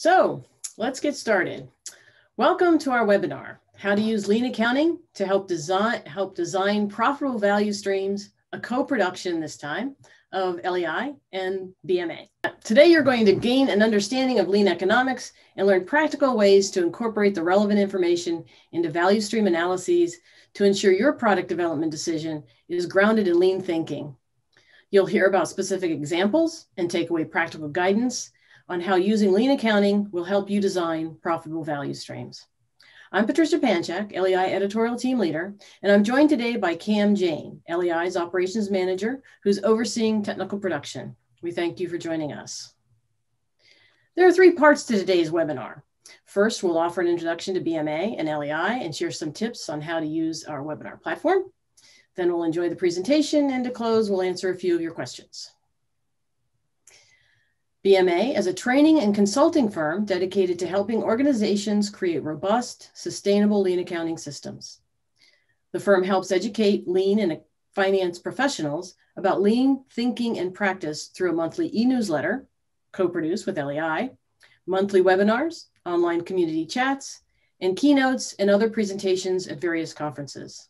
So let's get started. Welcome to our webinar, How to Use Lean Accounting to Help Design Profitable Value Streams, a co-production this time of LEI and BMA. Today, you're going to gain an understanding of lean economics and learn practical ways to incorporate the relevant information into value stream analyses to ensure your product development decision is grounded in lean thinking. You'll hear about specific examples and take away practical guidance on how using lean accounting will help you design profitable value streams. I'm Patricia Panchak, LEI Editorial Team Leader, and I'm joined today by Cam Jane, LEI's Operations Manager, who's overseeing technical production. We thank you for joining us. There are three parts to today's webinar. First, we'll offer an introduction to BMA and LEI and share some tips on how to use our webinar platform. Then we'll enjoy the presentation, and to close, we'll answer a few of your questions. BMA is a training and consulting firm dedicated to helping organizations create robust, sustainable lean accounting systems. The firm helps educate lean and finance professionals about lean thinking and practice through a monthly e-newsletter, co-produced with LEI, monthly webinars, online community chats, and keynotes and other presentations at various conferences.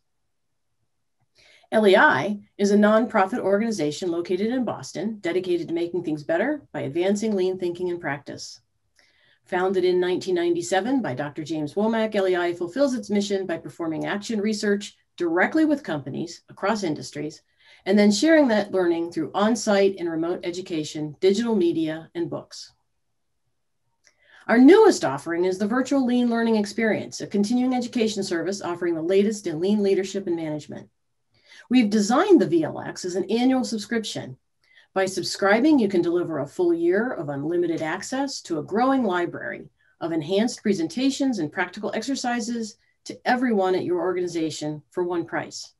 LEI is a nonprofit organization located in Boston, dedicated to making things better by advancing lean thinking and practice. Founded in 1997 by Dr. James Womack, LEI fulfills its mission by performing action research directly with companies across industries, and then sharing that learning through on-site and remote education, digital media, and books. Our newest offering is the Virtual Lean Learning Experience, a continuing education service offering the latest in lean leadership and management. We've designed the VLX as an annual subscription. By subscribing, you can deliver a full year of unlimited access to a growing library of enhanced presentations and practical exercises to everyone at your organization for one price.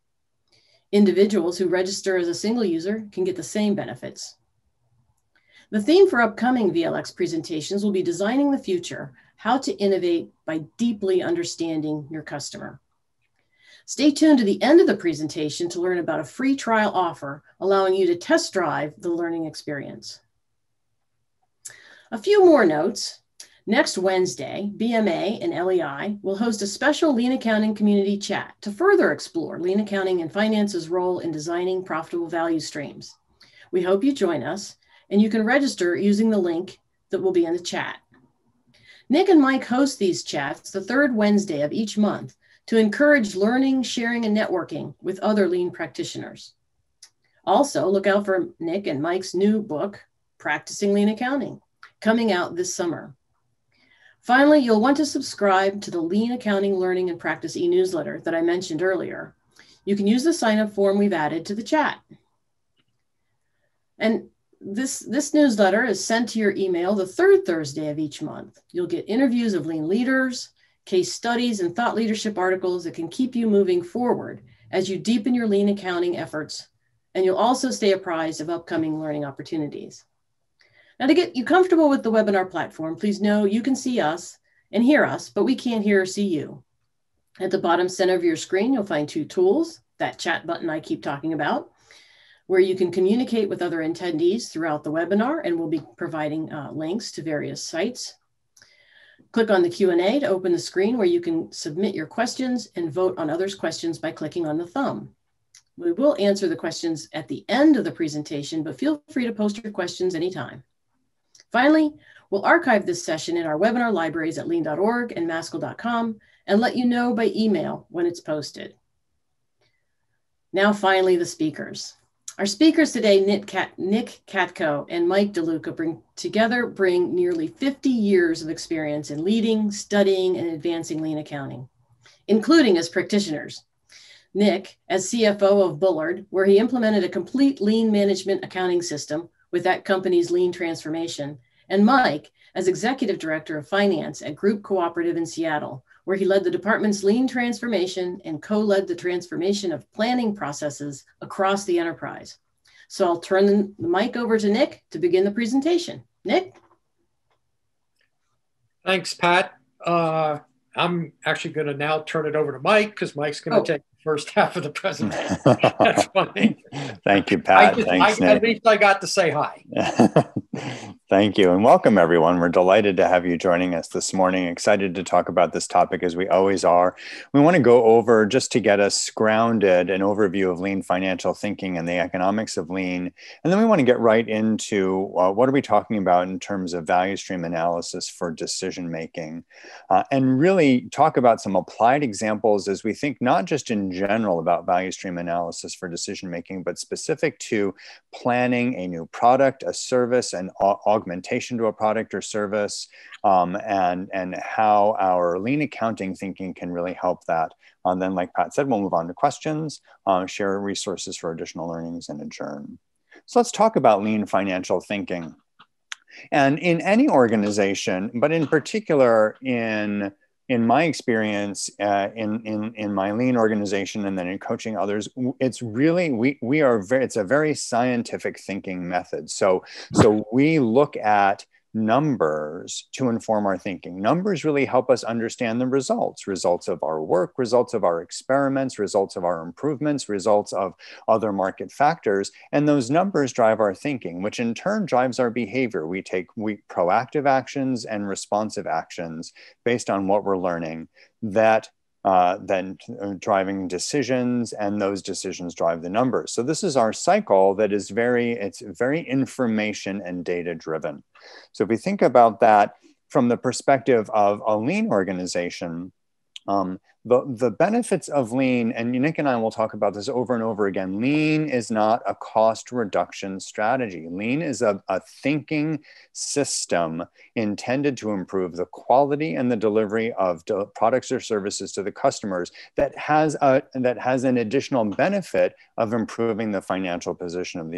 Individuals who register as a single user can get the same benefits. The theme for upcoming VLX presentations will be Designing the Future, How to Innovate by Deeply Understanding Your Customer. Stay tuned to the end of the presentation to learn about a free trial offer, allowing you to test drive the learning experience. A few more notes. Next Wednesday, BMA and LEI will host a special Lean Accounting community chat to further explore Lean Accounting and Finance's role in designing profitable value streams. We hope you join us, and you can register using the link that will be in the chat. Nick and Mike host these chats the third Wednesday of each month to encourage learning, sharing, and networking with other lean practitioners. Also, look out for Nick and Mike's new book, Practicing Lean Accounting, coming out this summer. Finally, you'll want to subscribe to the Lean Accounting Learning and Practice e-newsletter that I mentioned earlier. You can use the sign-up form we've added to the chat. And this newsletter is sent to your email the third Thursday of each month. You'll get interviews of lean leaders, case studies, and thought leadership articles that can keep you moving forward as you deepen your lean accounting efforts, and you'll also stay apprised of upcoming learning opportunities. Now, to get you comfortable with the webinar platform, please know you can see us and hear us, but we can't hear or see you. At the bottom center of your screen, you'll find two tools, that chat button I keep talking about, where you can communicate with other attendees throughout the webinar, and we'll be providing links to various sites. Click on the Q&A to open the screen where you can submit your questions and vote on others' questions by clicking on the thumb. We will answer the questions at the end of the presentation, but feel free to post your questions anytime. Finally, we'll archive this session in our webinar libraries at lean.org and maskell.com and let you know by email when it's posted. Now, finally, the speakers. Our speakers today, Nick Katko and Mike DeLuca, bring nearly 50 years of experience in leading, studying, and advancing lean accounting, including as practitioners. Nick, as CFO of Bullard, where he implemented a complete lean management accounting system with that company's lean transformation, and Mike, as Executive Director of Finance at Group Cooperative in Seattle, where he led the department's lean transformation and co-led the transformation of planning processes across the enterprise. So I'll turn the mic over to Nick to begin the presentation. Nick? Thanks, Pat. I'm actually going to now turn it over to Mike because Mike's going to take the first half of the presentation. That's funny. Thank you, Pat. Thanks, Nick. At least I got to say hi. Thank you and welcome everyone. We're delighted to have you joining us this morning. Excited to talk about this topic as we always are. We want to go over, just to get us grounded, an overview of lean financial thinking and the economics of lean. And then we want to get right into what are we talking about in terms of value stream analysis for decision making, and really talk about some applied examples as we think not just in general about value stream analysis for decision making, but specific to planning a new product, a service, and augmentation to a product or service, and how our lean accounting thinking can really help that. And then, like Pat said, we'll move on to questions, share resources for additional learnings, and adjourn. So let's talk about lean financial thinking. And in any organization, but in particular in my experience, in my lean organization, and then in coaching others, it's really it's a very scientific thinking method. So we look at numbers to inform our thinking. Numbers really help us understand the results of our work, results of our experiments, results of our improvements, results of other market factors. And those numbers drive our thinking, which in turn drives our behavior. We take proactive actions and responsive actions based on what we're learning that then driving decisions, and those decisions drive the numbers. So this is our cycle that is it's very information and data driven. So if we think about that from the perspective of a lean organization, the benefits of lean, and Nick and I will talk about this over and over again, lean is not a cost reduction strategy. Lean is a thinking system intended to improve the quality and the delivery of products or services to the customers that has an additional benefit of improving the financial position of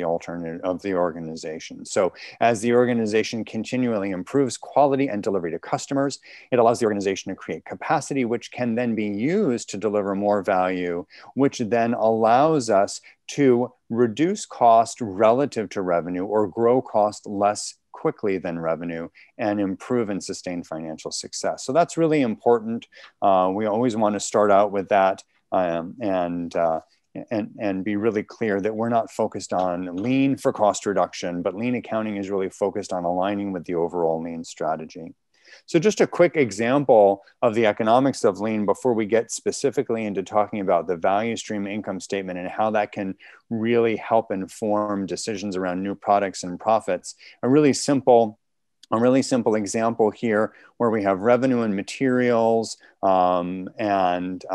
the organization. So as the organization continually improves quality and delivery to customers, it allows the organization to create capacity, which can then be used to deliver more value, which then allows us to reduce cost relative to revenue or grow cost less quickly than revenue and improve and sustain financial success. So that's really important. We always want to start out with that and be really clear that we're not focused on lean for cost reduction, but lean accounting is really focused on aligning with the overall lean strategy. So just a quick example of the economics of lean before we get specifically into talking about the value stream income statement and how that can really help inform decisions around new products and profits. A really simple example here where we have revenue and materials and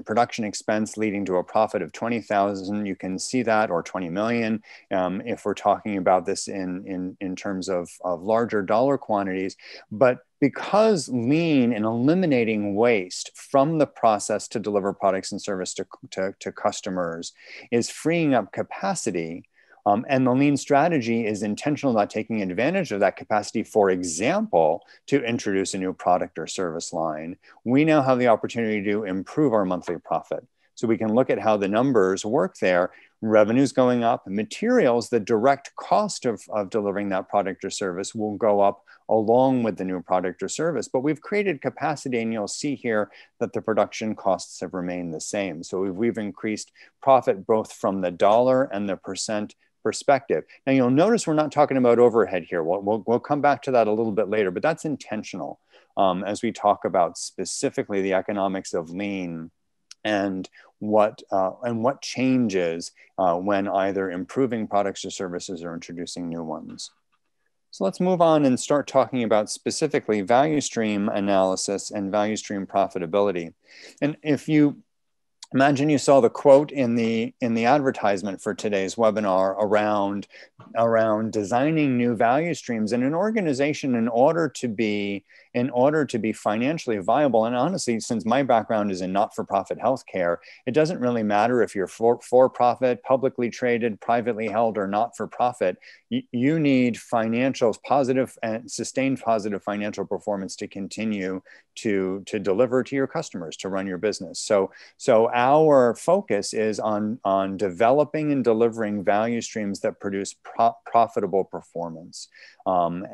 production expense leading to a profit of 20,000. You can see that, or 20 million if we're talking about this in terms of larger dollar quantities. But because lean in eliminating waste from the process to deliver products and service to customers is freeing up capacity, and the lean strategy is intentional about taking advantage of that capacity, for example, to introduce a new product or service line, we now have the opportunity to improve our monthly profit. So we can look at how the numbers work there. Revenue's going up, materials, the direct cost of delivering that product or service will go up along with the new product or service. But we've created capacity, and you'll see here that the production costs have remained the same. So we've increased profit both from the dollar and the percent perspective. Now you'll notice we're not talking about overhead here. We'll come back to that a little bit later, but that's intentional as we talk about specifically the economics of lean and what changes when either improving products or services or introducing new ones. So let's move on and start talking about specifically value stream analysis and value stream profitability. And if you imagine you saw the quote in the advertisement for today's webinar around designing new value streams in an organization in order to be financially viable. And honestly, since my background is in not-for-profit healthcare, it doesn't really matter if you're for-profit, publicly traded, privately held, or not-for-profit. You need financials, positive and sustained positive financial performance to continue to deliver to your customers, to run your business. So our focus is on developing and delivering value streams that produce profitable performance. And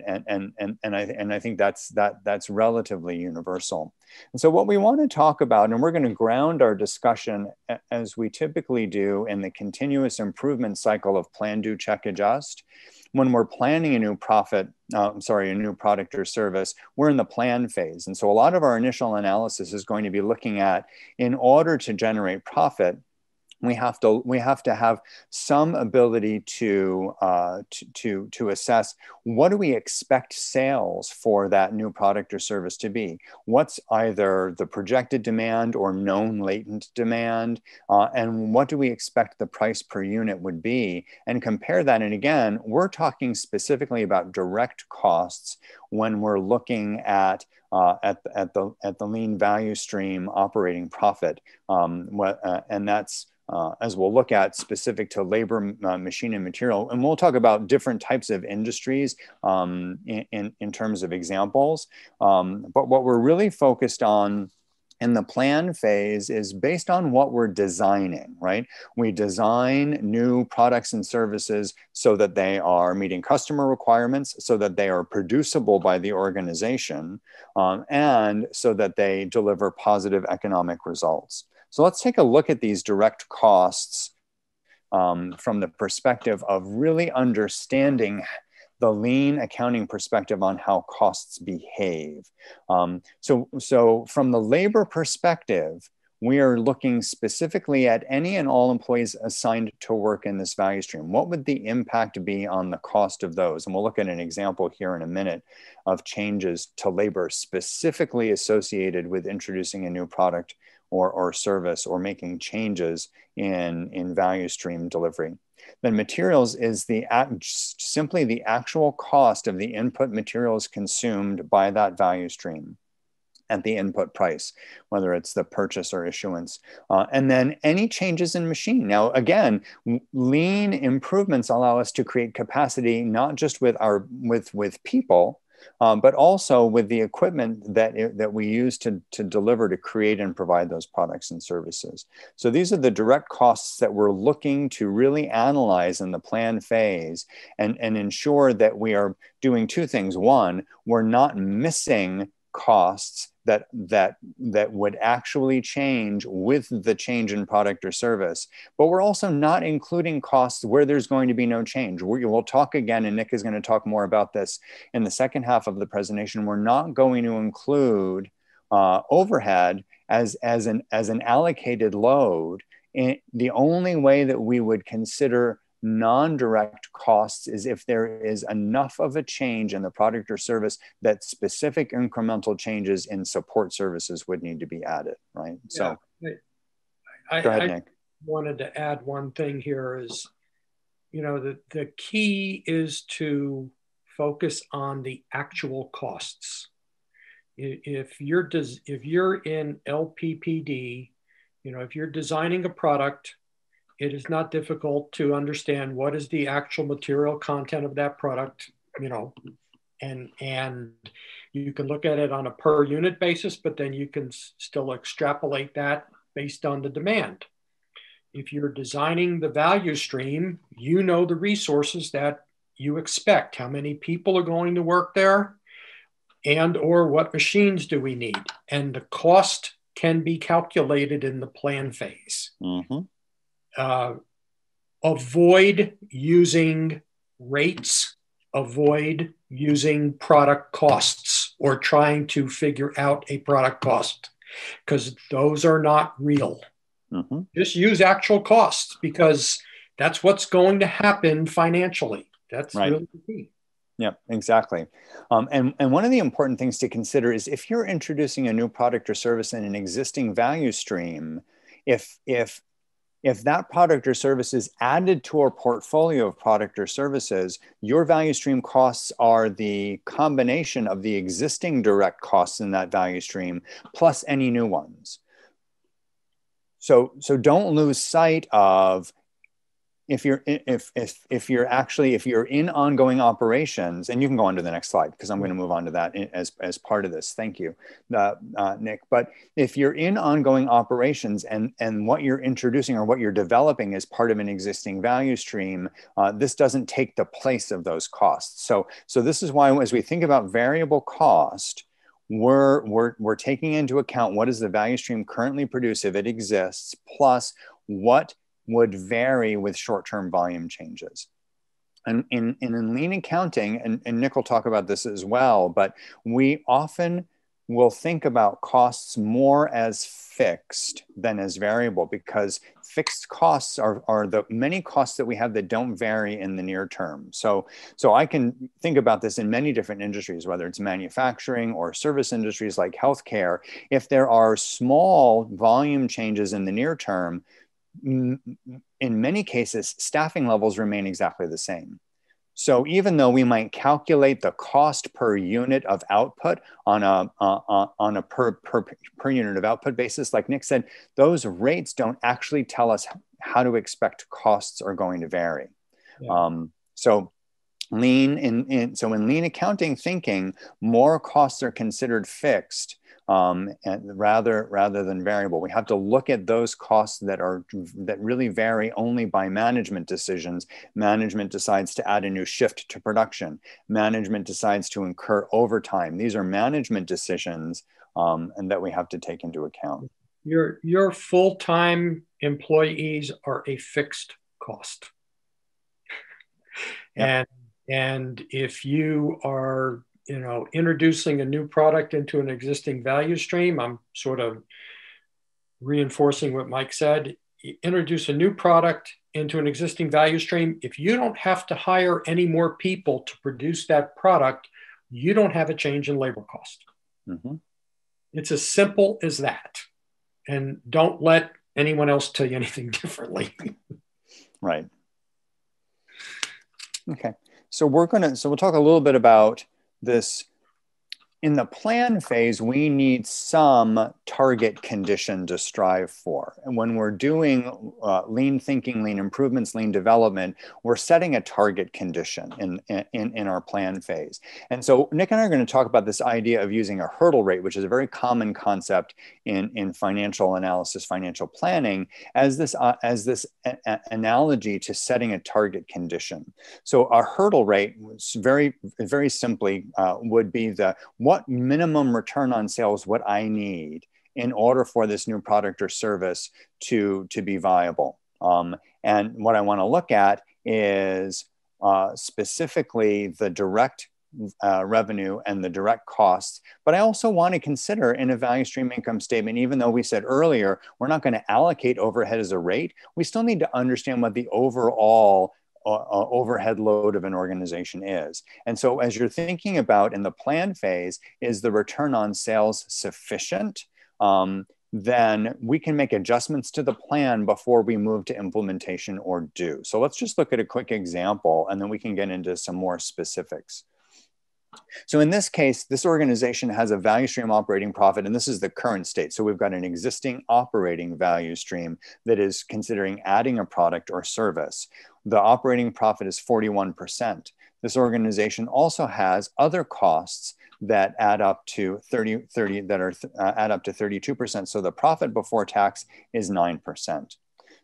I think that's relatively universal. And so what we want to talk about, and we're going to ground our discussion as we typically do in the continuous improvement cycle of plan, do, check, adjust. when we're planning a new a new product or service, we're in the plan phase. And so a lot of our initial analysis is going to be looking at, in order to generate profit, we have to have some ability to assess, what do we expect sales for that new product or service to be? What's either the projected demand or known latent demand, and what do we expect the price per unit would be? And compare that. And again, we're talking specifically about direct costs when we're looking at the lean value stream operating profit, and that's. As we'll look at, specific to labor, machine, and material. And we'll talk about different types of industries in terms of examples. But what we're really focused on in the plan phase is based on what we're designing, right? We design new products and services so that they are meeting customer requirements, so that they are producible by the organization, and so that they deliver positive economic results. So let's take a look at these direct costs from the perspective of really understanding the lean accounting perspective on how costs behave. So from the labor perspective, we are looking specifically at any and all employees assigned to work in this value stream. What would the impact be on the cost of those? And we'll look at an example here in a minute of changes to labor specifically associated with introducing a new product or service, or making changes in value stream delivery. Then materials is simply the actual cost of the input materials consumed by that value stream at the input price, whether it's the purchase or issuance. And then any changes in machine. Now, again, lean improvements allow us to create capacity, not just with people, but also with the equipment that we use to deliver, to create and provide those products and services. So these are the direct costs that we're looking to really analyze in the plan phase, and ensure that we are doing two things. One, we're not missing costs that would actually change with the change in product or service, but we're also not including costs where there's going to be no change. We'll talk again, and Nick is going to talk more about this in the second half of the presentation. We're not going to include overhead as an allocated load. The only way that we would consider non-direct costs is if there is enough of a change in the product or service that specific incremental changes in support services would need to be added, right? So go ahead, Nick. I wanted to add one thing here is, the key is to focus on the actual costs. If you're in LPPD, if you're designing a product, it is not difficult to understand what is the actual material content of that product, and you can look at it on a per unit basis, but then you can still extrapolate that based on the demand. If you're designing the value stream, the resources that you expect, how many people are going to work there, and or what machines do we need, and the cost can be calculated in the plan phase. Mm-hmm. Avoid using rates, avoid using product costs, or trying to figure out a product cost, because those are not real. Mm-hmm. Just use actual costs, because that's what's going to happen financially. That's right. Really the key. Yeah, exactly. And one of the important things to consider is, if you're introducing a new product or service in an existing value stream, if that product or service is added to our portfolio of product or services, your value stream costs are the combination of the existing direct costs in that value stream plus any new ones. So don't lose sight of, if you're in ongoing operations, and you can go on to the next slide because I'm going to move on to that as part of this. Thank you, Nick. But if you're in ongoing operations and what you're introducing or what you're developing is part of an existing value stream, this doesn't take the place of those costs. So this is why, as we think about variable cost, we're taking into account what does the value stream currently produce if it exists, plus what would vary with short-term volume changes. And in lean accounting, and Nick will talk about this as well, but we often will think about costs more as fixed than as variable, because fixed costs are the many costs that we have that don't vary in the near term. So I can think about this in many different industries, whether it's manufacturing or service industries like healthcare. If there are small volume changes in the near term, in many cases, staffing levels remain exactly the same. So even though we might calculate the cost per unit of output on a per unit of output basis, like Nick said, those rates don't actually tell us how to expect costs are going to vary. Yeah. So in lean accounting thinking, more costs are considered fixed and rather than variable. We have to look at those costs that really vary only by management decisions. Management decides to add a new shift to production. Management decides to incur overtime. These are management decisions, and that we have to take into account. Your full-time employees are a fixed cost. Yep. And if you are introducing a new product into an existing value stream, I'm sort of reinforcing what Mike said. You introduce a new product into an existing value stream. If you don't have to hire any more people to produce that product, you don't have a change in labor cost. Mm-hmm. It's as simple as that. And don't let anyone else tell you anything differently. Right. Okay. So we'll talk a little bit about this. In the plan phase, we need some target condition to strive for. And when we're doing lean thinking, lean improvements, lean development, we're setting a target condition in our plan phase. And so Nick and I are going to talk about this idea of using a hurdle rate, which is a very common concept in financial analysis, financial planning, as this analogy to setting a target condition. So a hurdle rate, very, very simply, would be what minimum return on sales would I need in order for this new product or service to be viable. And what I want to look at is specifically the direct revenue and the direct costs. But I also want to consider in a value stream income statement, even though we said earlier, we're not going to allocate overhead as a rate, we still need to understand what the overall overhead load of an organization is. And so as you're thinking about in the plan phase, is the return on sales sufficient? Then we can make adjustments to the plan before we move to implementation or do. So let's just look at a quick example, and then we can get into some more specifics. So in this case, this organization has a value stream operating profit, and this is the current state. So we've got an existing operating value stream that is considering adding a product or service. The operating profit is 41%. This organization also has other costs that add up to 32%. So the profit before tax is 9%.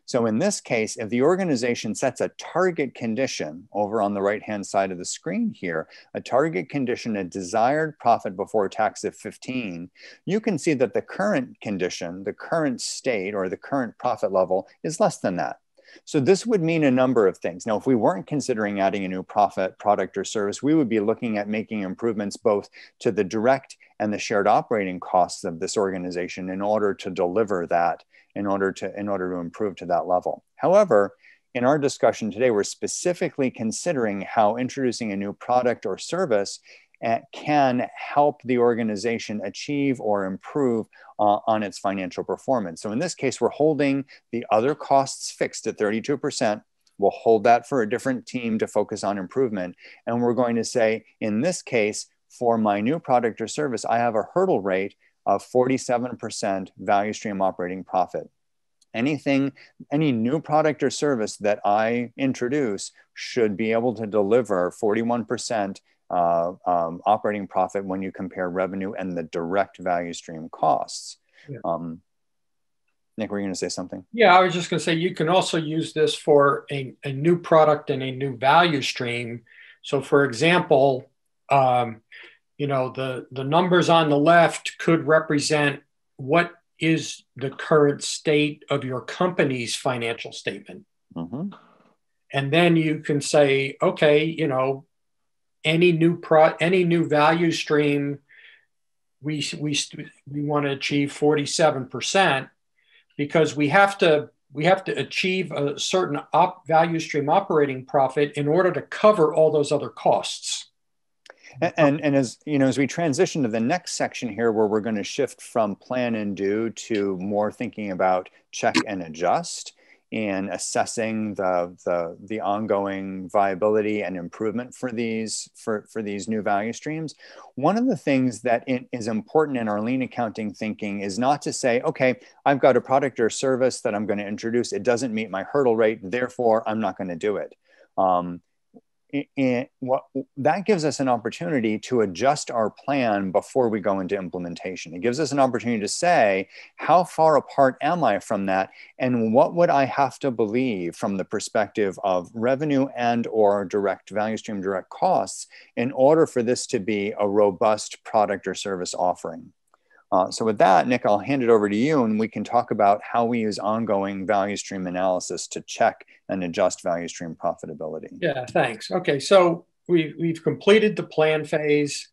So in this case, if the organization sets a target condition over on the right-hand side of the screen here, a target condition, a desired profit before tax of 15, you can see that the current condition, the current state or the current profit level is less than that. So this would mean a number of things. Now, if we weren't considering adding a new product or service, we would be looking at making improvements both to the direct and the shared operating costs of this organization in order to deliver that, in order to improve to that level. However, in our discussion today, we're specifically considering how introducing a new product or service can help the organization achieve or improve on its financial performance. So in this case, we're holding the other costs fixed at 32%. We'll hold that for a different team to focus on improvement. And we're going to say, in this case, for my new product or service, I have a hurdle rate of 47% value stream operating profit. Any new product or service that I introduce should be able to deliver 41% operating profit when you compare revenue and the direct value stream costs. Yeah. Nick, were you going to say something? Yeah, I was just going to say you can also use this for a new product and a new value stream. So for example, the numbers on the left could represent what is the current state of your company's financial statement. Mm-hmm. And then you can say, okay, you know, any new value stream, we want to achieve 47%, because we have to achieve a certain value stream operating profit in order to cover all those other costs. And as you know, as we transition to the next section here, where we're going to shift from plan and do to more thinking about check and adjust and assessing the ongoing viability and improvement for these new value streams. One of the things that is important in our lean accounting thinking is not to say, okay, I've got a product or service that I'm going to introduce. It doesn't meet my hurdle rate, therefore I'm not going to do it. That gives us an opportunity to adjust our plan before we go into implementation. It gives us an opportunity to say, how far apart am I from that? And what would I have to believe from the perspective of revenue and or direct value stream, direct costs, in order for this to be a robust product or service offering? So with that, Nick, I'll hand it over to you, and we can talk about how we use ongoing value stream analysis to check and adjust value stream profitability. Yeah, thanks. Okay, so we've completed the plan phase.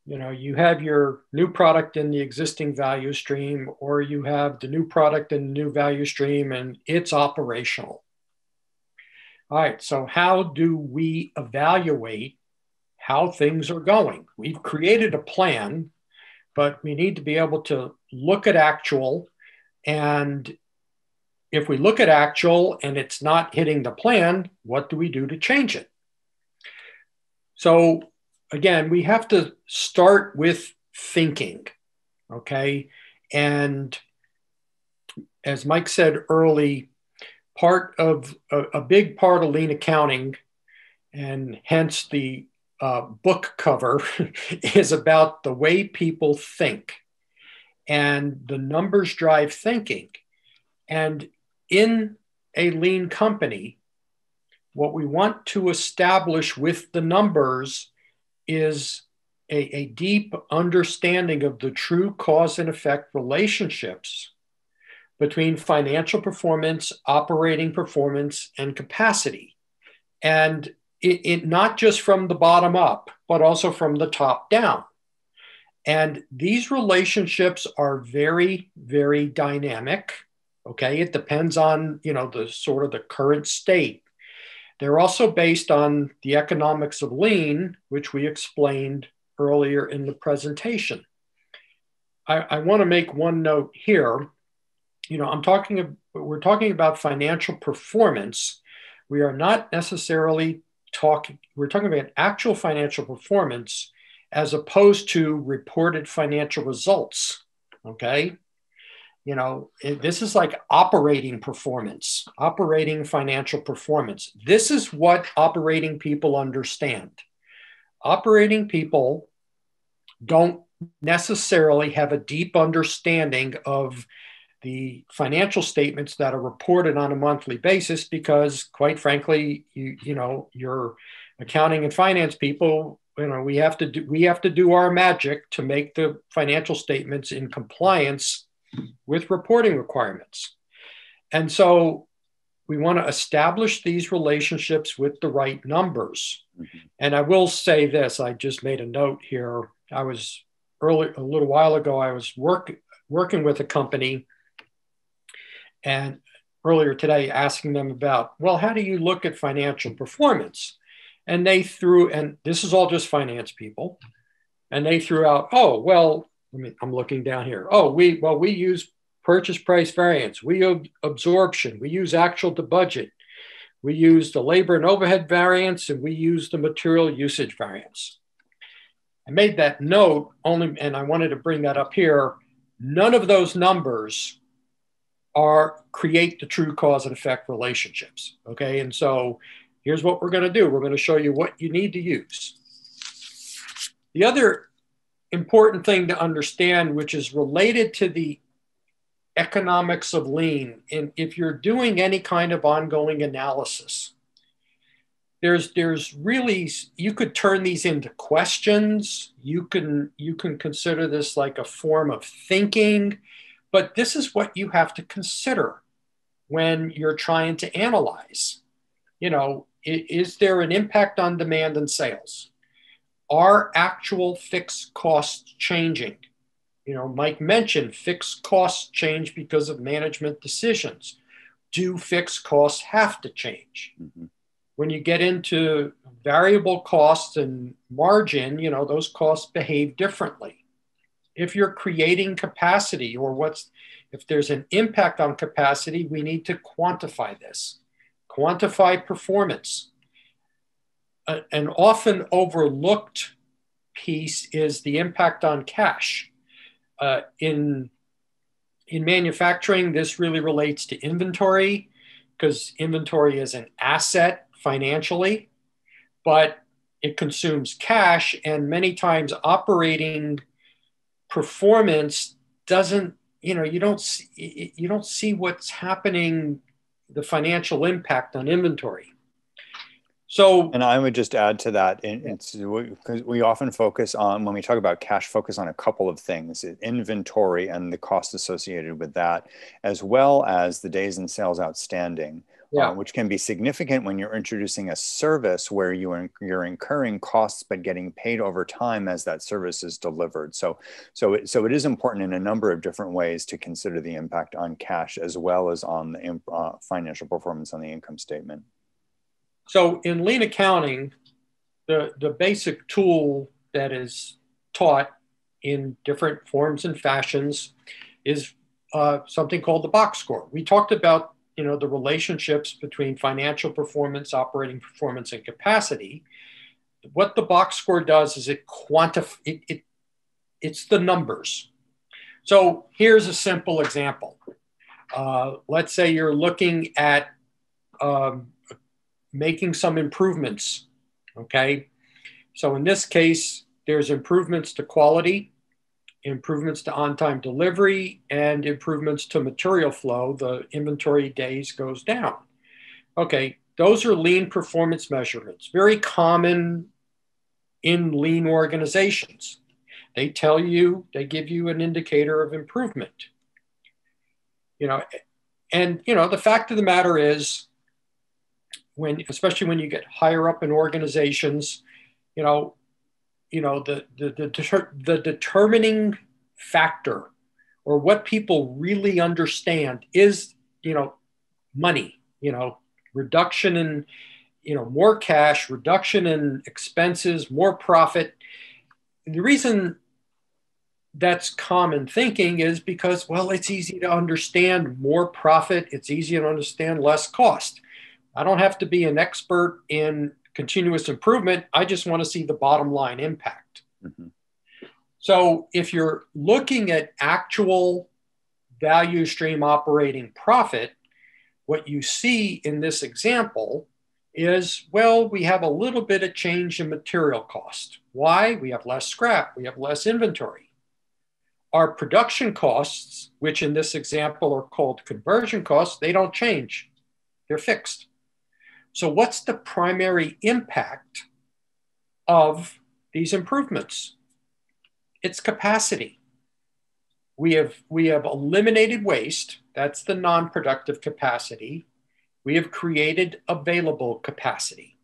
You know, you have your new product in the existing value stream, or you have the new product in the new value stream, and it's operational. All right, so how do we evaluate how things are going? We've created a plan, but we need to be able to look at actual. And if we look at actual and it's not hitting the plan, what do we do to change it? So again, we have to start with thinking, okay? And as Mike said early, a big part of lean accounting, and hence the book cover, is about the way people think, and the numbers drive thinking. And in a lean company, what we want to establish with the numbers is a deep understanding of the true cause and effect relationships between financial performance, operating performance, and capacity. And it not just from the bottom up, but also from the top down. And these relationships are very, very dynamic. Okay, it depends on, you know, the sort of the current state. They're also based on the economics of lean, which we explained earlier in the presentation. I want to make one note here. You know, we're talking about financial performance. We are not necessarily we're talking about actual financial performance as opposed to reported financial results, okay? You know, this is like operating performance, operating financial performance. This is what operating people understand. Operating people don't necessarily have a deep understanding of the financial statements that are reported on a monthly basis, because quite frankly, you know, your accounting and finance people, you know, we have to do our magic to make the financial statements in compliance with reporting requirements. And so we want to establish these relationships with the right numbers. Mm-hmm. And I will say this, I just made a note here. A little while ago, I was working with a company, and earlier today asking them about, well, how do you look at financial performance? And and this is all just finance people, and they threw out, oh, well, I'm looking down here. Oh, we use purchase price variance. We use absorption. We use actual to budget. We use the labor and overhead variance, and we use the material usage variance. I made that note and I wanted to bring that up here. None of those numbers create the true cause and effect relationships, okay? And so here's what we're going to do. We're going to show you what you need to use. The other important thing to understand, which is related to the economics of lean, and if you're doing any kind of ongoing analysis, there's really, you could turn these into questions. You can consider this like a form of thinking, but this is what you have to consider when you're trying to analyze. Is there an impact on demand and sales? Are actual fixed costs changing? Mike mentioned fixed costs change because of management decisions. Do fixed costs have to change? Mm-hmm. When you get into variable costs and margin, those costs behave differently. If you're creating capacity if there's an impact on capacity, we need to quantify this. Quantify performance. An often overlooked piece is the impact on cash. In manufacturing, this really relates to inventory, because inventory is an asset financially, but it consumes cash, and many times operating performance doesn't, you don't see what's happening, the financial impact on inventory. So, and I would just add to that, because we often focus on, when we talk about cash, focus on a couple of things: inventory and the cost associated with that, as well as the days in sales outstanding, which can be significant when you're introducing a service where you're incurring costs but getting paid over time as that service is delivered. So it is important in a number of different ways to consider the impact on cash as well as on the financial performance on the income statement. So in lean accounting, the basic tool that is taught in different forms and fashions is something called the box score. We talked about the relationships between financial performance, operating performance, and capacity. What the box score does is it's the numbers. So here's a simple example. Let's say you're looking at making some improvements, okay? So in this case, there's improvements to quality, improvements to on-time delivery, and improvements to material flow. The inventory days goes down. Okay, those are lean performance measurements, very common in lean organizations. They give you an indicator of improvement. The fact of the matter is, especially when you get higher up in organizations, the determining factor, or what people really understand, is money. Reduction in more cash, reduction in expenses, more profit. And the reason that's common thinking is because, it's easy to understand more profit. It's easy to understand less cost. I don't have to be an expert in continuous improvement. I just want to see the bottom line impact. Mm-hmm. So if you're looking at actual value stream operating profit, what you see in this example is, we have a little bit of change in material cost. Why? We have less scrap. We have less inventory. Our production costs, which in this example are called conversion costs, they don't change. They're fixed. So what's the primary impact of these improvements? It's capacity. We have eliminated waste. That's the non-productive capacity. We have created available capacity.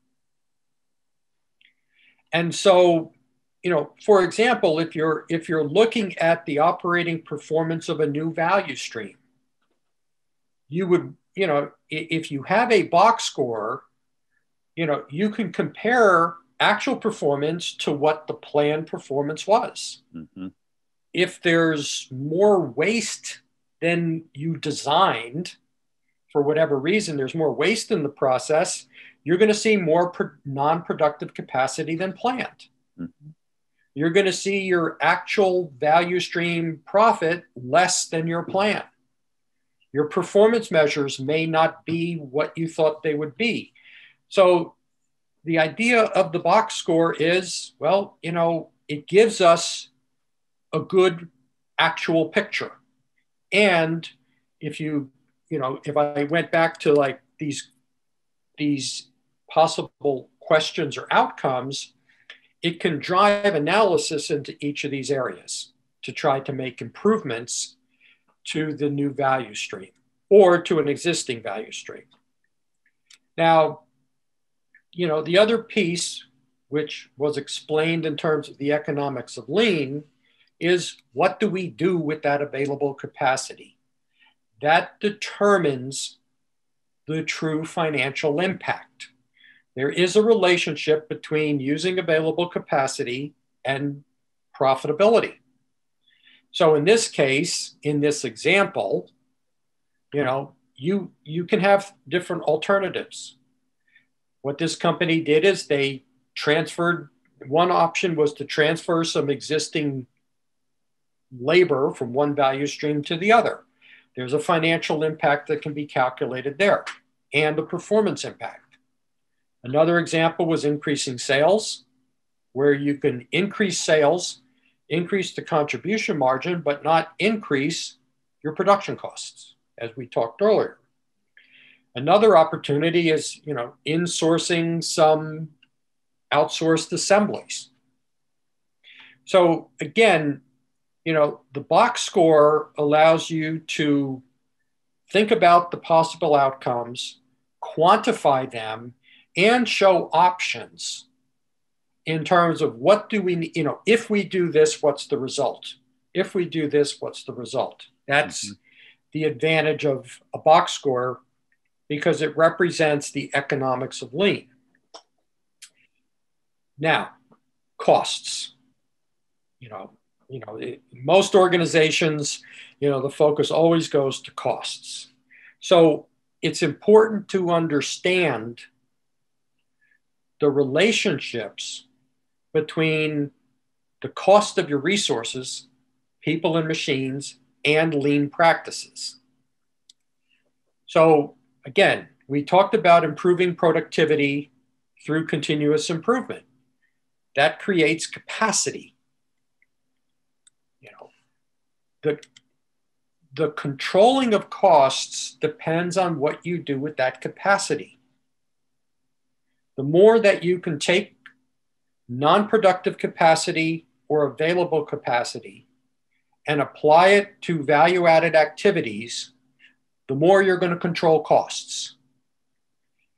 And so, for example, if you're looking at the operating performance of a new value stream, you would, if you have a box score, you can compare actual performance to what the planned performance was. Mm-hmm. If there's more waste than you designed, for whatever reason, there's more waste in the process, you're going to see more non-productive capacity than planned. Mm-hmm. You're going to see your actual value stream profit less than your plan. Your performance measures may not be what you thought they would be. So the idea of the box score is, it gives us a good actual picture. And if I went back to like these possible questions or outcomes, it can drive analysis into each of these areas to try to make improvements to the new value stream or to an existing value stream. Now, the other piece, which was explained in terms of the economics of lean, is what do we do with that available capacity? That determines the true financial impact. There is a relationship between using available capacity and profitability. So in this case, in this example, you can have different alternatives. What this company did is they transferred, one option was to transfer some existing labor from one value stream to the other. There's a financial impact that can be calculated there and the performance impact. Another example was increasing sales, where you can increase sales, increase the contribution margin, but not increase your production costs, as we talked earlier. Another opportunity is, insourcing some outsourced assemblies. So again, the box score allows you to think about the possible outcomes, quantify them, and show options in terms of what do we, if we do this, what's the result? If we do this, what's the result? That's the advantage of a box score, because it represents the economics of lean. Now, costs. Most organizations, the focus always goes to costs. So it's important to understand the relationships between the cost of your resources, people and machines, and lean practices. So again, we talked about improving productivity through continuous improvement. That creates capacity. The controlling of costs depends on what you do with that capacity. The more that you can take non-productive capacity or available capacity and apply it to value-added activities, the more you're going to control costs.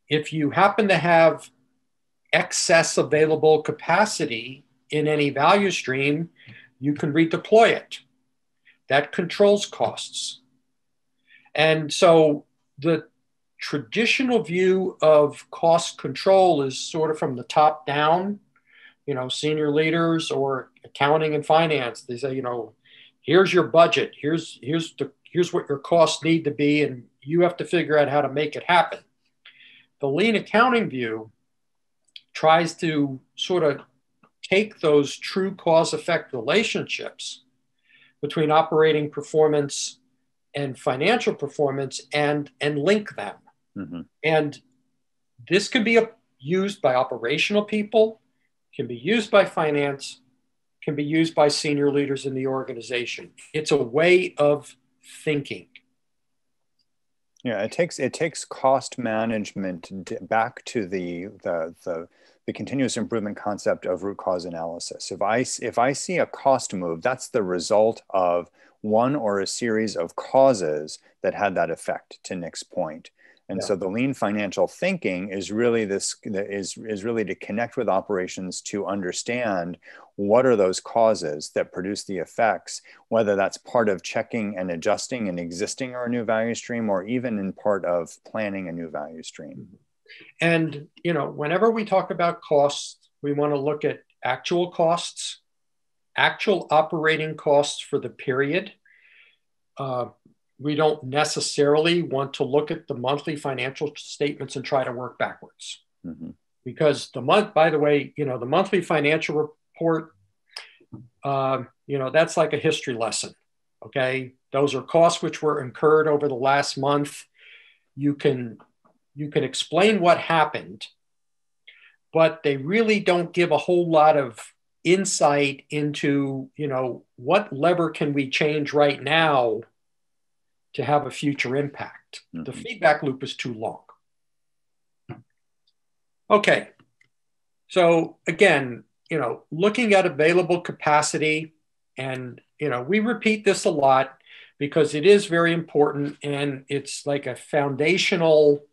If you happen to have excess available capacity in any value stream, you can redeploy it. That controls costs. And so the traditional view of cost control is sort of from the top down. Senior leaders or accounting and finance, they say, here's your budget, here's what your costs need to be, and you have to figure out how to make it happen. The lean accounting view tries to sort of take those true cause-effect relationships between operating performance and financial performance and link them. Mm-hmm. And this can be used by operational people, can be used by finance, can be used by senior leaders in the organization. It's a way of thinking. Yeah, it takes cost management back to the continuous improvement concept of root cause analysis. If I see a cost move, that's the result of one or a series of causes that had that effect, to Nick's point. And so the lean financial thinking is really really to connect with operations to understand what are those causes that produce the effects, whether that's part of checking and adjusting an existing or a new value stream, or even in part of planning a new value stream. And, whenever we talk about costs, we want to look at actual costs, actual operating costs for the period. We don't necessarily want to look at the monthly financial statements and try to work backwards. Mm-hmm. Because the monthly financial report, that's like a history lesson. Okay. Those are costs which were incurred over the last month. You can explain what happened, but they really don't give a whole lot of insight into, what lever can we change right now to have a future impact. Mm-hmm. The feedback loop is too long. Okay. So again, looking at available capacity, and, we repeat this a lot because it is very important, and it's like a foundational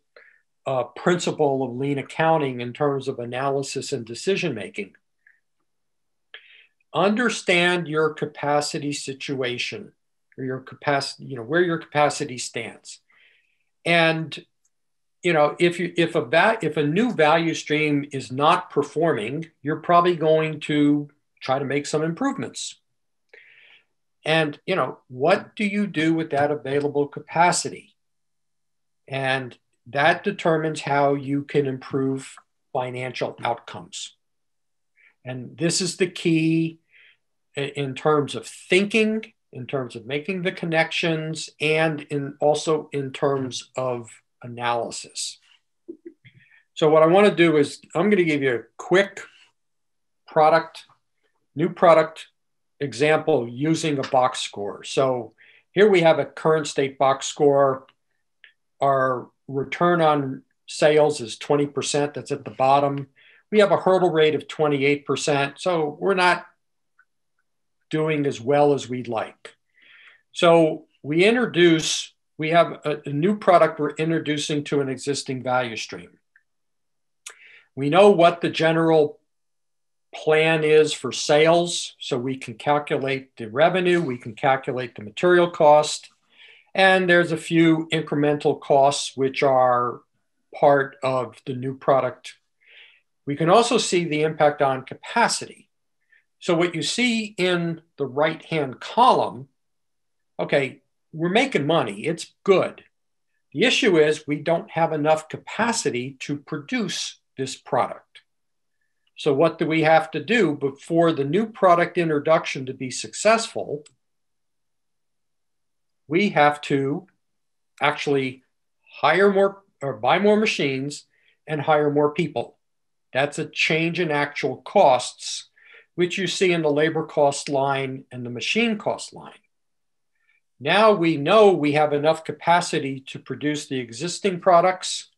principle of lean accounting in terms of analysis and decision making. Understand your capacity situation, or your capacity, where your capacity stands. And if a new value stream is not performing, you're probably going to try to make some improvements. And what do you do with that available capacity? And that determines how you can improve financial outcomes. And this is the key in terms of thinking, in terms of making the connections, and also in terms of analysis. So what I want to do is I'm going to give you a quick new product example using a box score. So here we have a current state box score. Our return on sales is 20%. That's at the bottom. We have a hurdle rate of 28%. So we're not doing as well as we'd like. So we have a new product we're introducing to an existing value stream. We know what the general plan is for sales, so we can calculate the revenue, we can calculate the material cost, and there's a few incremental costs which are part of the new product. We can also see the impact on capacity. So what you see in the right-hand column, okay, we're making money, it's good. The issue is we don't have enough capacity to produce this product. So what do we have to do before the new product introduction to be successful? We have to actually hire more or buy more machines and hire more people. That's a change in actual costs, which you see in the labor cost line and the machine cost line. Now we know we have enough capacity to produce the existing products,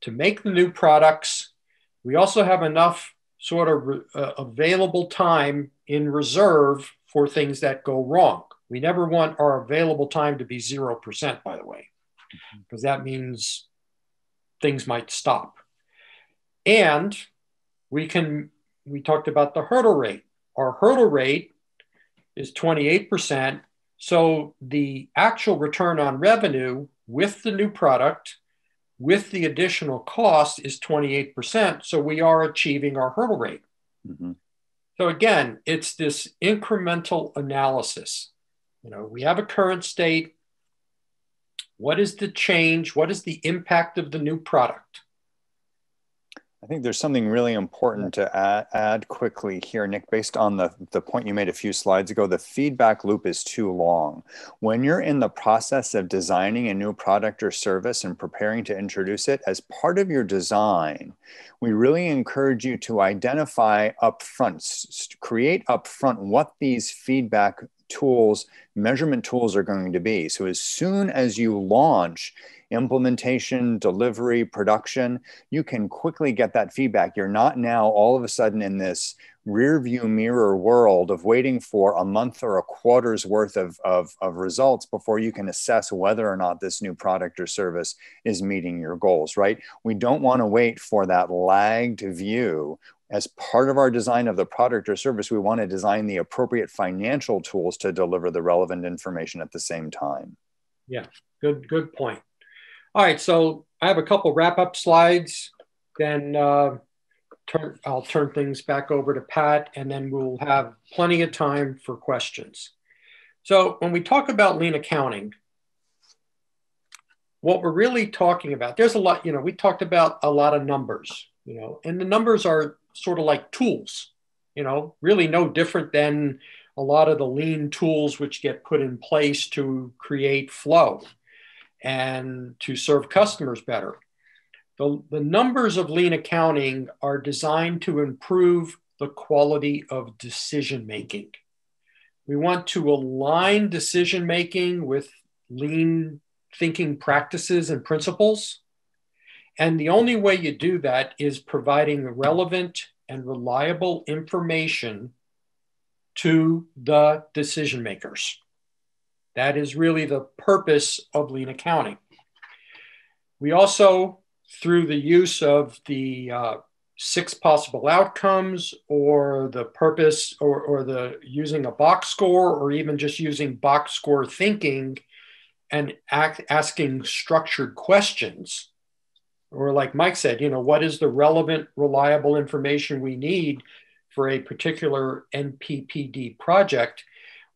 to make the new products. We also have enough sort of available time in reserve for things that go wrong. We never want our available time to be 0%, by the way, because that means things might stop. And we talked about the hurdle rate. Our hurdle rate is 28%. So the actual return on revenue with the new product, with the additional cost, is 28%. So we are achieving our hurdle rate. Mm-hmm. So again, it's this incremental analysis. We have a current state. What is the change? What is the impact of the new product? I think there's something really important to add quickly here, Nick, based on the point you made a few slides ago. The feedback loop is too long. When you're in the process of designing a new product or service and preparing to introduce it, as part of your design, we really encourage you to identify upfront, create upfront what these feedback tools, measurement tools are going to be. So as soon as you launch implementation, delivery, production, you can quickly get that feedback. You're not now all of a sudden in this rear view mirror world of waiting for a month or a quarter's worth of results before you can assess whether or not this new product or service is meeting your goals, right? We don't want to wait for that lagged view. As part of our design of the product or service, we want to design the appropriate financial tools to deliver the relevant information at the same time. Yeah, good point. All right, so I have a couple wrap-up slides. Then I'll turn things back over to Pat, and then we'll have plenty of time for questions. So when we talk about lean accounting, what we're really talking about, there's a lot, we talked about a lot of numbers, and the numbers are sort of like tools, really no different than a lot of the lean tools which get put in place to create flow and to serve customers better. The numbers of lean accounting are designed to improve the quality of decision making. We want to align decision making with lean thinking practices and principles. And the only way you do that is providing relevant and reliable information to the decision makers. That is really the purpose of lean accounting. We also through the use of the 6 possible outcomes, or the purpose, or the using a box score, or even just using box score thinking and asking structured questions. Or like Mike said, what is the relevant, reliable information we need for a particular NPPD project?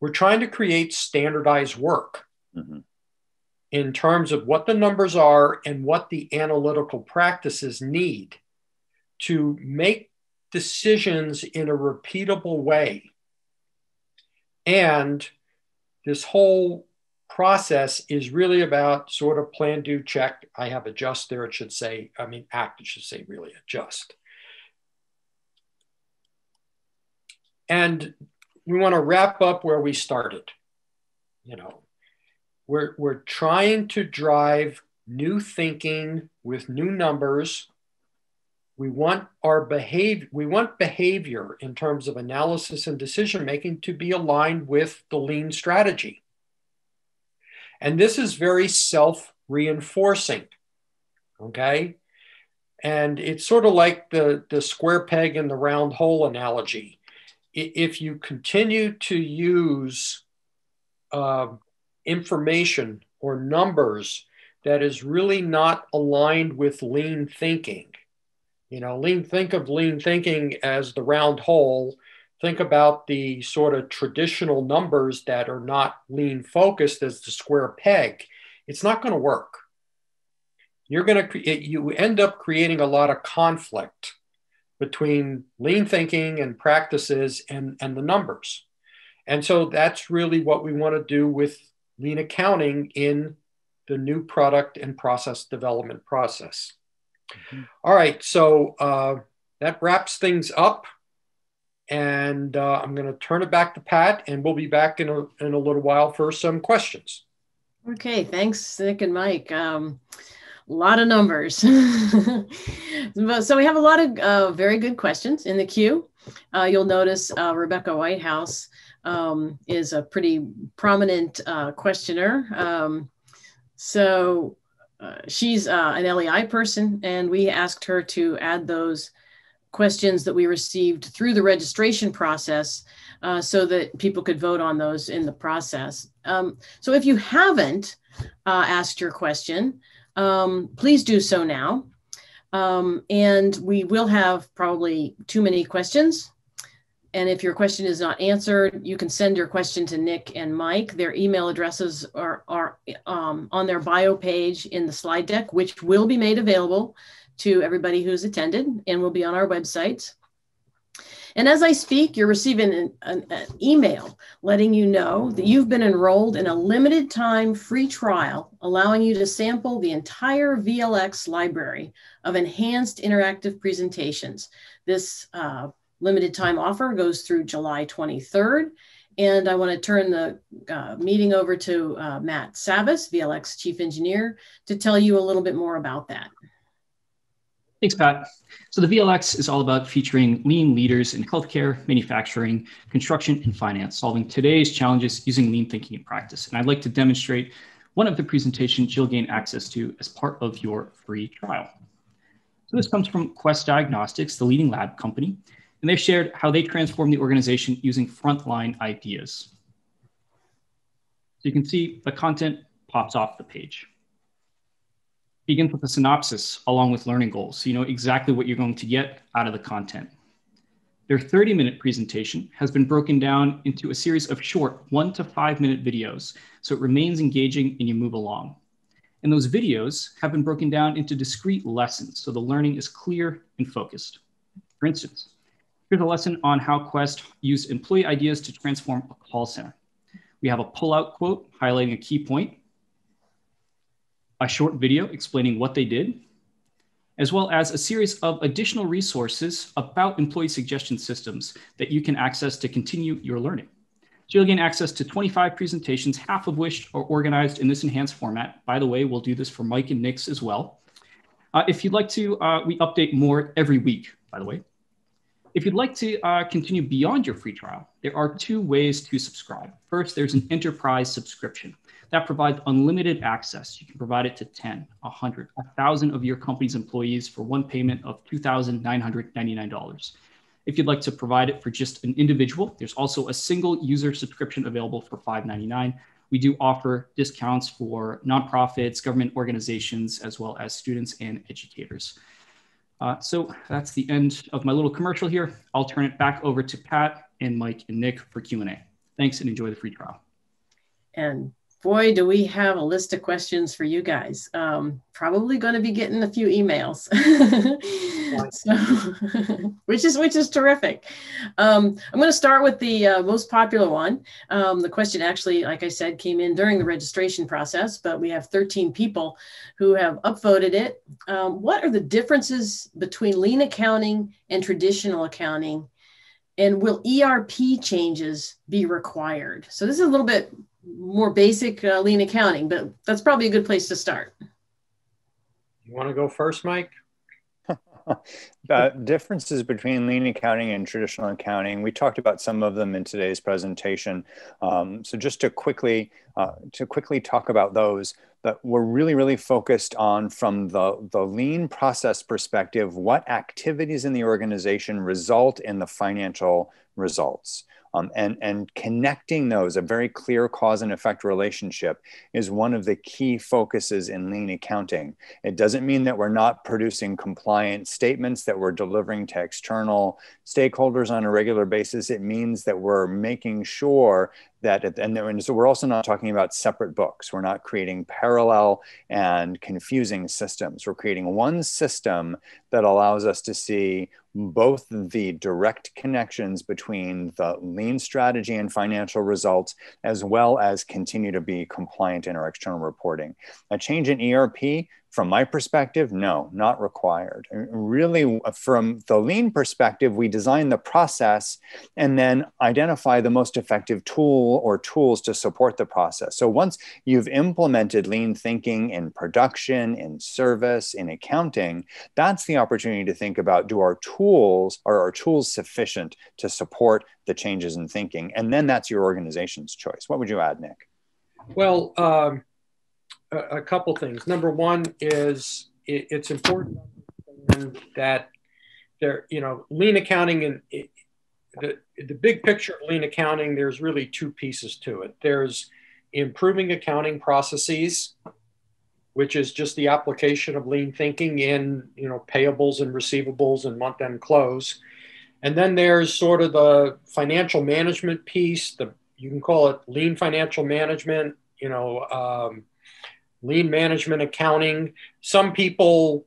We're trying to create standardized work in terms of what the numbers are and what the analytical practices need to make decisions in a repeatable way. And this whole process is really about sort of plan, do, check. I have adjust there. It should say, act, it should say really adjust. And we want to wrap up where we started. We're trying to drive new thinking with new numbers. We want behavior in terms of analysis and decision making to be aligned with the lean strategy. And this is very self-reinforcing, okay? And it's sort of like the square peg in the round hole analogy. If you continue to use information or numbers that is really not aligned with lean thinking, think of lean thinking as the round hole. Think about the sort of traditional numbers that are not lean focused as the square peg. It's not going to work. You end up creating a lot of conflict between lean thinking and practices and the numbers. And so that's really what we want to do with lean accounting in the new product and process development process. All right, so that wraps things up. And I'm going to turn it back to Pat, and we'll be back in a little while for some questions. Okay, thanks, Nick and Mike. A lot of numbers. So we have a lot of very good questions in the queue. You'll notice Rebecca Whitehouse is a pretty prominent questioner. She's an LEI person, and we asked her to add those questions that we received through the registration process so that people could vote on those in the process. So if you haven't asked your question, please do so now. And we will have probably too many questions. And if your question is not answered, you can send your question to Nick and Mike. Their email addresses are on their bio page in the slide deck, which will be made available to everybody who's attended and will be on our website. And as I speak, you're receiving an email letting you know that you've been enrolled in a limited time free trial, allowing you to sample the entire VLX library of enhanced interactive presentations. This limited time offer goes through July 23rd. And I want to turn the meeting over to Matt Savas, VLX Chief Engineer, to tell you a little bit more about that. Thanks, Pat. So the VLX is all about featuring lean leaders in healthcare, manufacturing, construction, and finance, solving today's challenges using lean thinking in practice. And I'd like to demonstrate one of the presentations you'll gain access to as part of your free trial. So this comes from Quest Diagnostics, the leading lab company, and they've shared how they transform the organization using frontline ideas. So you can see the content pops off the page. Begins with a synopsis along with learning goals, so you know exactly what you're going to get out of the content. Their 30-minute presentation has been broken down into a series of short 1 to 5 minute videos, so it remains engaging and you move along. And those videos have been broken down into discrete lessons, so the learning is clear and focused. For instance, here's a lesson on how Quest used employee ideas to transform a call center. We have a pull-out quote highlighting a key point, a short video explaining what they did, as well as a series of additional resources about employee suggestion systems that you can access to continue your learning. So you'll gain access to 25 presentations, half of which are organized in this enhanced format. By the way, we'll do this for Mike and Nick's as well. If you'd like to, we update more every week, by the way. If you'd like to continue beyond your free trial, there are two ways to subscribe. First, there's an enterprise subscription that provides unlimited access. You can provide it to 10, 100, 1,000 of your company's employees for one payment of $2,999. If you'd like to provide it for just an individual, there's also a single user subscription available for $599. We do offer discounts for nonprofits, government organizations, as well as students and educators. So that's the end of my little commercial here. I'll turn it back over to Pat and Mike and Nick for Q&A. Thanks and enjoy the free trial. And boy, do we have a list of questions for you guys. Probably going to be getting a few emails, so, which is terrific. I'm going to start with the most popular one. The question actually, like I said, came in during the registration process, but we have 13 people who have upvoted it. What are the differences between lean accounting and traditional accounting? And will ERP changes be required? So this is a little bit more basic lean accounting, but that's probably a good place to start. You want to go first, Mike? The differences between lean accounting and traditional accounting, we talked about some of them in today's presentation. So just to quickly talk about those, that we're really focused on from the lean process perspective, what activities in the organization result in the financial results. And connecting those, a very clear cause and effect relationship, is one of the key focuses in lean accounting. It doesn't mean that we're not producing compliant statements that we're delivering to external stakeholders on a regular basis. It means that we're making sure that, and so we're also not talking about separate books. We're not creating parallel and confusing systems. We're creating one system that allows us to see both the direct connections between the lean strategy and financial results, as well as continue to be compliant in our external reporting. A change in ERP, from my perspective, no, not required. Really, from the lean perspective, we design the process and then identify the most effective tool or tools to support the process. So once you've implemented lean thinking in production, in service, in accounting, that's the opportunity to think about, do our tools, are our tools sufficient to support the changes in thinking? And then that's your organization's choice. What would you add, Nick? Well, a couple things. Number one is it's important that there, lean accounting and the big picture of lean accounting, there's really two pieces to it. There's improving accounting processes, which is just the application of lean thinking in, payables and receivables and month-end close. And then there's sort of the financial management piece, you can call it lean financial management, lean management accounting. Some people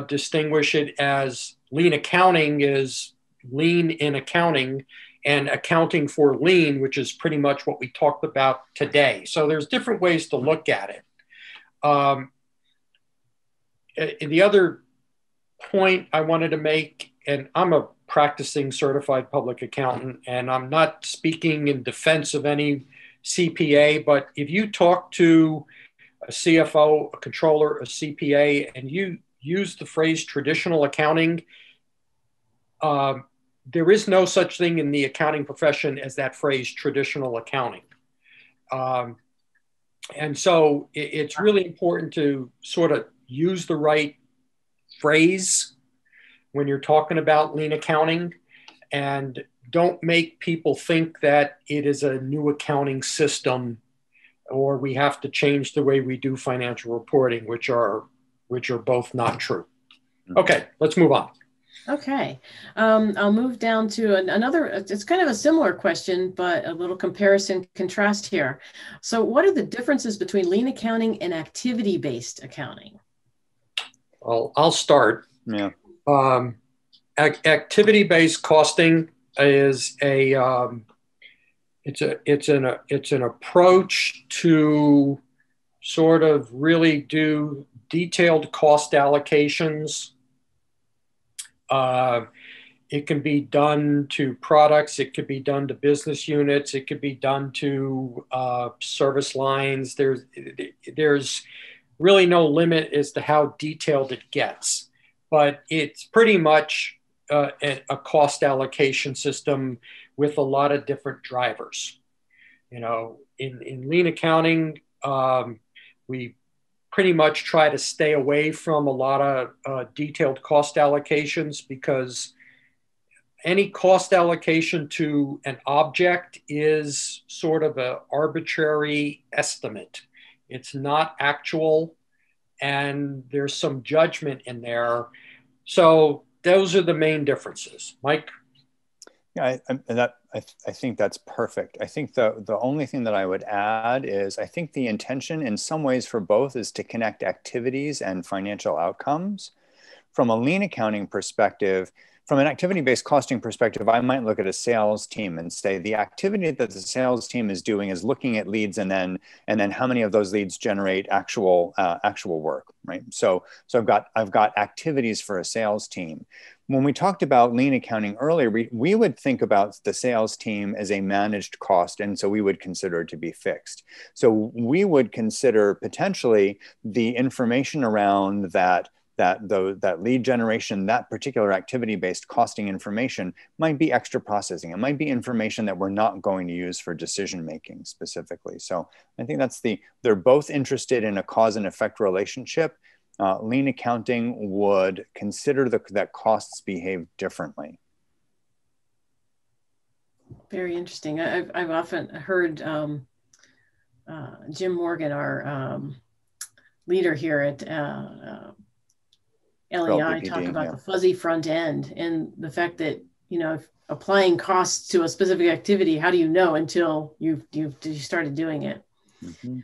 distinguish it as lean accounting is lean in accounting, and accounting for lean, which is pretty much what we talked about today. So there's different ways to look at it. The other point I wanted to make, and I'm a practicing certified public accountant, and I'm not speaking in defense of any CPA, but if you talk to a CFO, a controller, a CPA, and you use the phrase traditional accounting, there is no such thing in the accounting profession as that phrase traditional accounting. And so it's really important to sort of use the right phrase when you're talking about lean accounting, and don't make people think that it is a new accounting system or we have to change the way we do financial reporting, which are both not true. Okay, let's move on. Okay, I'll move down to another, it's kind of a similar question, but a little comparison contrast here. So what are the differences between lean accounting and activity-based accounting? Well, I'll start. Yeah. Activity-based costing is it's an approach to sort of really do detailed cost allocations. It can be done to products, it could be done to business units, it could be done to service lines. There's really no limit as to how detailed it gets, but it's pretty much a cost allocation system with a lot of different drivers. You know, in lean accounting, we pretty much try to stay away from a lot of detailed cost allocations, because any cost allocation to an object is sort of an arbitrary estimate. It's not actual, and there's some judgment in there. So those are the main differences. Mike? Yeah, I think that's perfect. I think the only thing that I would add is I think the intention in some ways for both is to connect activities and financial outcomes. From a lean accounting perspective, from an activity-based costing perspective, I might look at a sales team and say the activity that the sales team is doing is looking at leads, and then how many of those leads generate actual work, right? So I've got activities for a sales team. When we talked about lean accounting earlier, we would think about the sales team as a managed cost, and so we would consider it to be fixed. So we would consider potentially the information around that lead generation, that particular activity-based costing information might be extra processing. It might be information that we're not going to use for decision-making specifically. So I think they're both interested in a cause and effect relationship. Lean accounting would consider that costs behave differently. Very interesting. I've often heard Jim Morgan, our leader here at LEI, talk about the fuzzy front end and the fact that, you know, if applying costs to a specific activity, how do you know until you started doing it? Mm-hmm.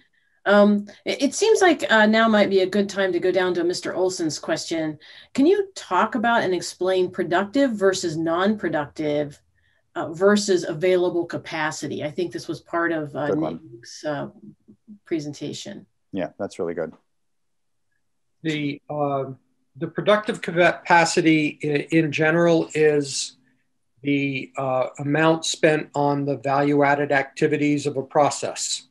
It seems like now might be a good time to go down to Mr. Olson's question. Can you talk about and explain productive versus non-productive versus available capacity? I think this was part of Nick's presentation. Yeah, that's really good. The productive capacity in general is the amount spent on the value-added activities of a process.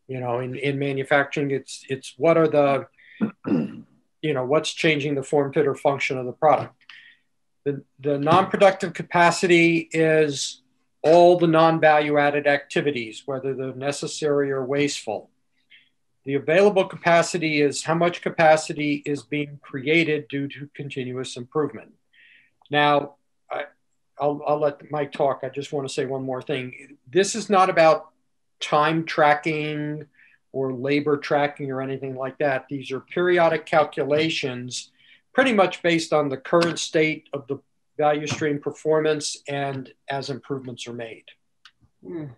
You know, in manufacturing, it's what are the, you know, what's changing the form, fit, or function of the product. The non-productive capacity is all the non-value-added activities, whether they're necessary or wasteful. The available capacity is how much capacity is being created due to continuous improvement. Now, I'll let Mike talk. I just want to say one more thing. This is not about time tracking or labor tracking or anything like that. These are periodic calculations pretty much based on the current state of the value stream performance and as improvements are made. Mm.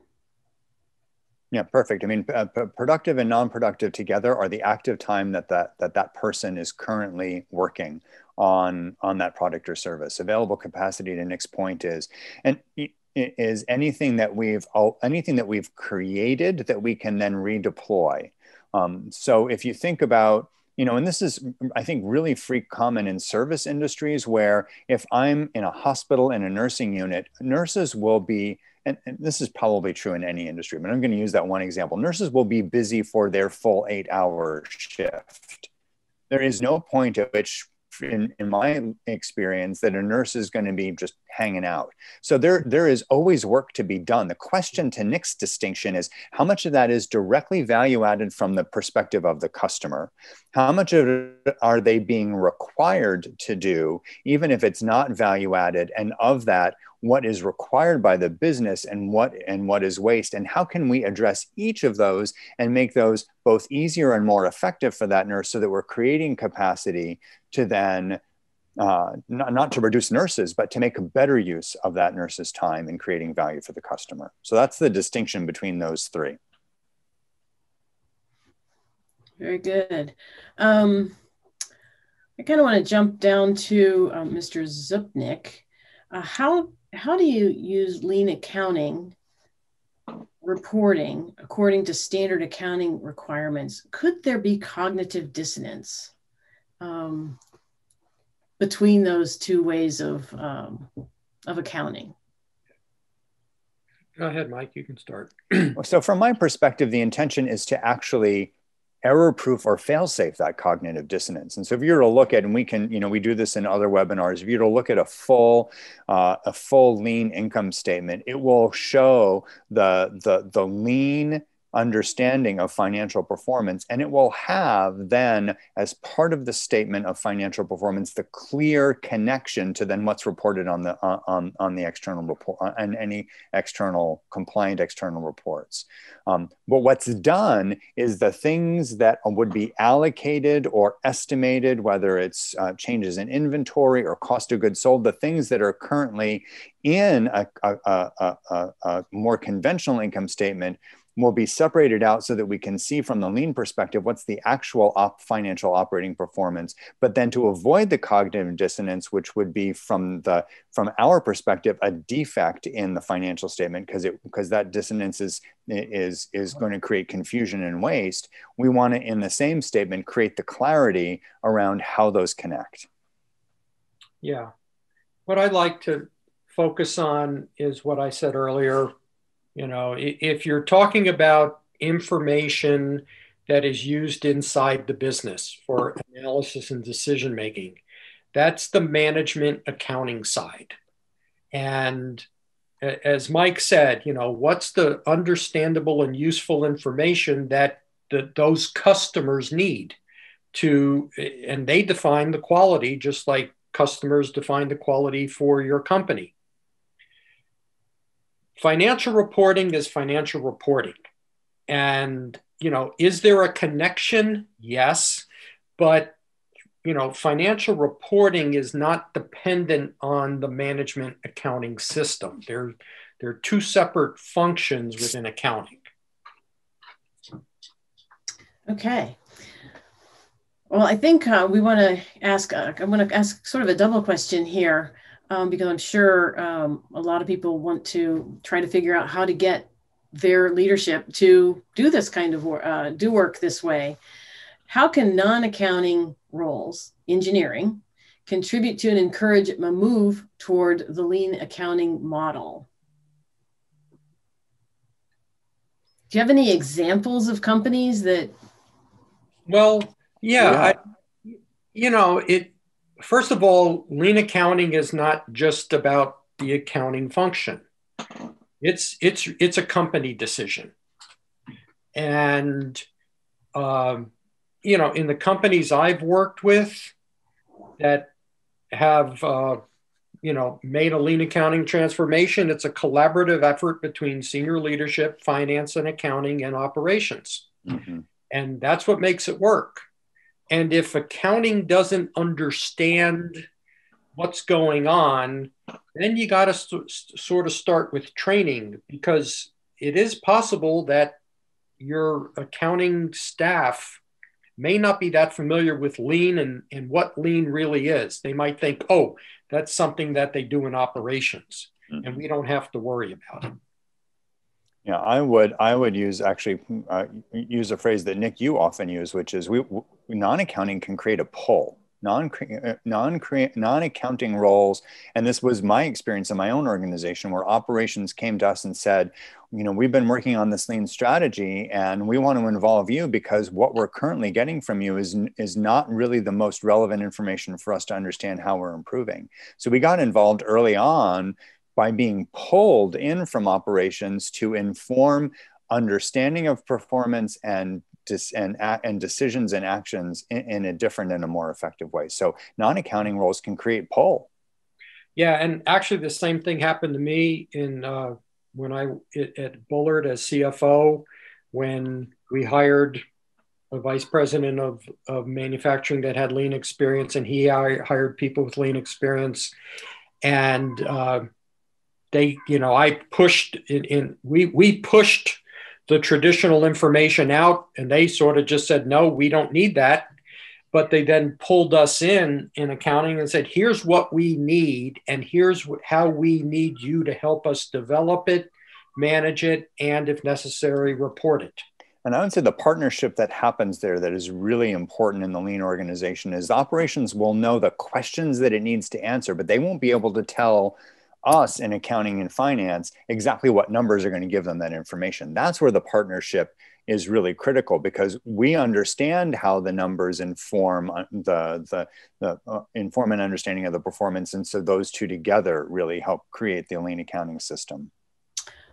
Yeah, perfect. I mean, productive and non-productive together are the active time that person is currently working on that product or service. Available capacity, to Nick's point, is anything that we've created that we can then redeploy. So if you think about, you know, and this is, I think, really common in service industries, where if I'm in a hospital in a nursing unit, nurses will be, and this is probably true in any industry, but I'm going to use that one example. Nurses will be busy for their full 8-hour shift. There is no point at which, in my experience, that a nurse is going to be just hanging out. So there is always work to be done. The question, to Nick's distinction, is how much of that is directly value added from the perspective of the customer? How much of it are they being required to do, even if it's not value added? And of that, what is required by the business and what is waste? And how can we address each of those and make those both easier and more effective for that nurse, so that we're creating capacity to then not to reduce nurses, but to make a better use of that nurse's time in creating value for the customer. So that's the distinction between those three. Very good. I kind of want to jump down to Mr. Zupnik. How do you use lean accounting reporting according to standard accounting requirements? Could there be cognitive dissonance between those two ways of accounting? Go ahead, Mike, you can start. So from my perspective, the intention is to actually error-proof or fail-safe that cognitive dissonance. And so if you were to look at, and we can, we do this in other webinars, if you were to look at a full lean income statement, it will show the lean understanding of financial performance, and it will have then, as part of the statement of financial performance, the clear connection to then what's reported on the external report and any external compliant external reports. But what's done is the things that would be allocated or estimated, whether it's changes in inventory or cost of goods sold, the things that are currently in a more conventional income statement will be separated out so that we can see from the lean perspective what's the actual financial operating performance. But then to avoid the cognitive dissonance, which would be from our perspective a defect in the financial statement, because that dissonance is going to create confusion and waste, we want to, in the same statement, create the clarity around how those connect. Yeah. What I'd like to focus on is what I said earlier. If you're talking about information that is used inside the business for analysis and decision making, that's the management accounting side. And as Mike said, what's the understandable and useful information that those customers need and they define the quality just like customers define the quality for your company. Financial reporting is financial reporting. And, is there a connection? Yes. But, financial reporting is not dependent on the management accounting system. They're two separate functions within accounting. Okay. Well, I think we want to ask, I'm going to ask sort of a double question here. Because I'm sure a lot of people want to try to figure out how to get their leadership to do this kind of work this way. How can non-accounting roles, engineering, contribute to and encourage a move toward the lean accounting model? Do you have any examples of companies that? Well, yeah. First of all, lean accounting is not just about the accounting function. It's a company decision. And, in the companies I've worked with that have, made a lean accounting transformation, it's a collaborative effort between senior leadership, finance and accounting and operations. Mm-hmm. And that's what makes it work. And if accounting doesn't understand what's going on, then you got to sort of start with training, because it is possible that your accounting staff may not be that familiar with lean and what lean really is. They might think, oh, that's something that they do in operations, and we don't have to worry about it. Yeah, I would use a phrase that Nick, you often use, which is non-accounting can create a pull. Non-accounting roles, and this was my experience in my own organization, where operations came to us and said, we've been working on this lean strategy and we want to involve you because what we're currently getting from you is not really the most relevant information for us to understand how we're improving. So we got involved early on by being pulled in from operations to inform understanding of performance and decisions and actions in a different and a more effective way. So non-accounting roles can create pull. Yeah, and actually the same thing happened to me when I at Bullard as CFO, when we hired a vice president of manufacturing that had lean experience, and he hired people with lean experience, and I pushed we pushed the traditional information out, and they sort of just said, no, we don't need that. But they then pulled us in accounting and said, here's what we need, and here's how we need you to help us develop it, manage it, and if necessary, report it. And I would say the partnership that happens there that is really important in the lean organization is operations will know the questions that it needs to answer, but they won't be able to tell us in accounting and finance exactly what numbers are going to give them that information. That's where the partnership is really critical, because we understand how the numbers inform inform an understanding of the performance. And so those two together really help create the lean accounting system.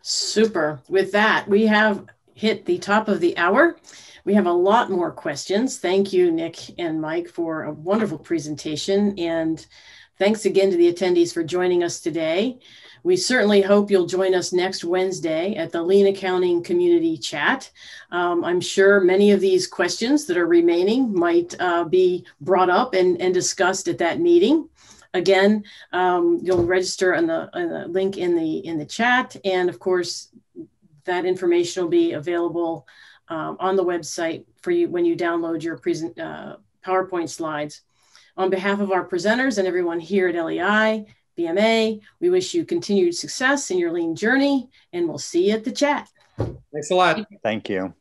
Super. With that, we have hit the top of the hour. We have a lot more questions. Thank you, Nick and Mike, for a wonderful presentation. And thanks again to the attendees for joining us today. We certainly hope you'll join us next Wednesday at the Lean Accounting Community Chat. I'm sure many of these questions that are remaining might be brought up and discussed at that meeting. Again, you'll register on the link in the chat, and of course, that information will be available on the website for you when you download your PowerPoint slides. On behalf of our presenters and everyone here at LEI, BMA, we wish you continued success in your lean journey, and we'll see you at the chat. Thanks a lot. Thank you.